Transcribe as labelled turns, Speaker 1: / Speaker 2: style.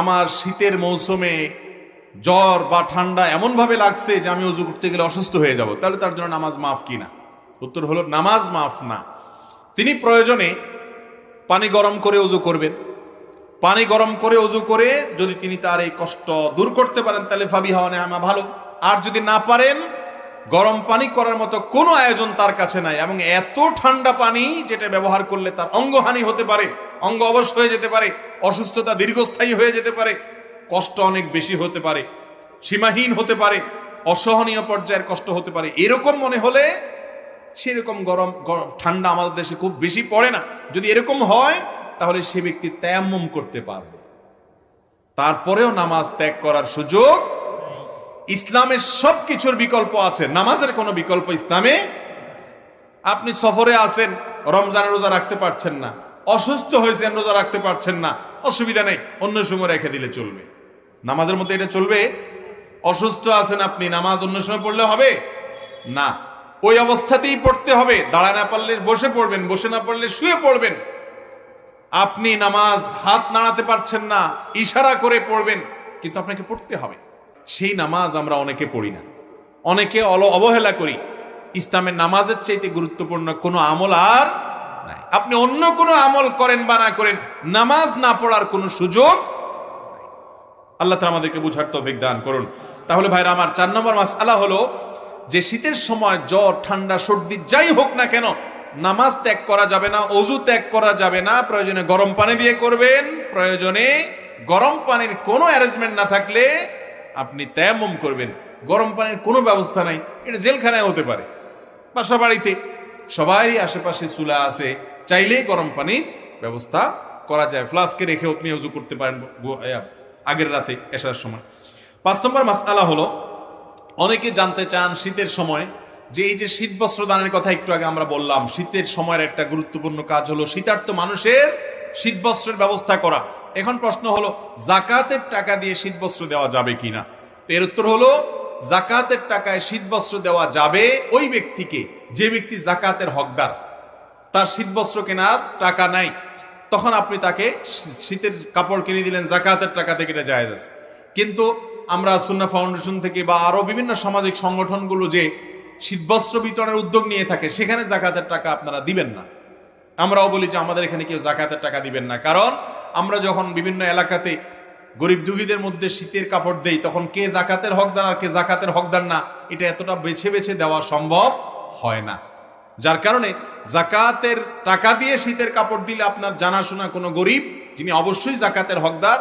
Speaker 1: আমার শীতের মৌসুমে জ্বর বা ঠান্ডা এমনভাবে লাগছে যে আমি অজু করতে গেলে অসুস্থ হয়ে যাব, তাহলে তার জন্য নামাজ মাফ কিনা? উত্তর হলো নামাজ মাফ না। তিনি প্রয়োজনে পানি গরম করে অজু করবেন। পানি গরম করে অজু করে যদি তিনি তার এই কষ্ট দূর করতে পারেন তাহলে ফাবিহা ওয়া নি'মা, ভালো। আর যদি না পারেন, গরম পানি করার মতো কোনো আয়োজন তার কাছে নাই, এবং এত ঠান্ডা পানি যেটা ব্যবহার করলে তার অঙ্গহানি হতে পারে, অঙ্গ অবশ হয়ে যেতে পারে, অসুস্থতা দীর্ঘস্থায়ী হয়ে যেতে পারে, কষ্ট অনেক বেশি হতে পারে, সীমাহীন হতে পারে, অসহনীয় পর্যায়ের কষ্ট হতে পারে, এরকম মনে হলে, সেরকম গরম ঠান্ডা আমাদের দেশে খুব বেশি পড়ে না, যদি এরকম হয় তাহলে সে ব্যক্তি তায়াম্মুম করতে পারবে। তারপরেও নামাজ ত্যাগ করার সুযোগ। ইসলামের সব কিছুর বিকল্প আছে, নামাজের কোনো বিকল্প ইসলামে। আপনি সফরে আছেন, রমজানের রোজা রাখতে পারছেন না, অসুস্থ হয়েছেন, রোজা রাখতে পারছেন না, অসুবিধা নেই, অন্য সময় রেখে দিলে চলবে। নামাজের মধ্যে এটা চলবে? অসুস্থ আছেন আপনি, নামাজ অন্য সময় পড়লে হবে না, ওই অবস্থাতেই পড়তে হবে। দাঁড়ায় না পারলে বসে পড়বেন, বসে না পারলে শুয়ে পড়বেন। আপনি নামাজ হাত নাড়াতে পারছেন না, ইশারা করে পড়বেন, কিন্তু আপনাকে পড়তে হবে। সেই নামাজ আমরা অনেকে পড়ি না, অনেকে অবহেলা করি। ইসলামের নামাজের চাইতে গুরুত্বপূর্ণ কোনো আমল আর নাই। আপনি অন্য কোনো আমল করেন বা না করেন, নামাজ না পড়ার কোনো সুযোগ নাই। আল্লাহ তাআলা আমাদেরকে বুঝার তৌফিক দান করুন। তাহলে ভাইরা আমার, 4 নম্বর মাসআলা হলো যে শীতের সময় জ্বর, ঠান্ডা, সর্দি যাই হোক না কেন, নামাজ ত্যাগ করা যাবে না, অজু ত্যাগ করা যাবে না। প্রয়োজনে গরম পানি দিয়ে করবেন, প্রয়োজনে গরম পানির কোনো অ্যারেঞ্জমেন্ট না থাকলে আপনি তায়াম্মুম করবেন। গরম পানির কোনো ব্যবস্থা নাই, এটা জেলখানায় হতে পারে, বাসা বাড়িতে সবারই আশেপাশে চুলা আছে, চাইলেই গরম পানির ব্যবস্থা করা যায়। ফ্লাস্কে রেখে আপনি অজু করতে পারেন আগের রাতে এশার সময়। 5 নম্বর মাসআলা হলো, অনেকে জানতে চান শীতের সময় যে এই যে শীত বস্ত্র দানের কথা একটু আগে আমরা বললাম, শীতের সময়ের একটা গুরুত্বপূর্ণ কাজ হলো শীতার্ত মানুষের শীত বস্ত্রের ব্যবস্থা করা। এখন প্রশ্ন হলো, যাকাতের টাকা দিয়ে শীত বস্ত্র দেওয়া যাবে কিনা? তো এর উত্তর হলো, যাকাতের টাকায় শীত বস্ত্র দেওয়া যাবে ওই ব্যক্তিকে যে ব্যক্তি যাকাতের হকদার, তার শীত বস্ত্র কেনার টাকা নাই, তখন আপনি তাকে শীতের কাপড় কিনে দিলেন, যাকাতের টাকা থেকে এটা জায়েজ আছে। কিন্তু আমরা সুন্নাহ ফাউন্ডেশন থেকে বা আরো বিভিন্ন সামাজিক সংগঠনগুলো যে শীতবস্ত্র বিতরণের উদ্যোগ নিয়ে থাকে, সেখানে যাকাতের টাকা আপনারা দিবেন না। আমরাও বলি যে আমাদের এখানে কেউ যাকাতের টাকা দিবেন না, কারণ আমরা যখন বিভিন্ন এলাকাতে গরিব দুঃখীদের মধ্যে শীতের কাপড় দেই, তখন কে যাকাতের হকদার আর কে যাকাতের হকদার না, এটা এতটা বেছে বেছে দেওয়া সম্ভব হয় না। যার কারণে যাকাতের টাকা দিয়ে শীতের কাপড় দিলে আপনার জানাশোনা কোনো গরিব যিনি অবশ্যই যাকাতের হকদার,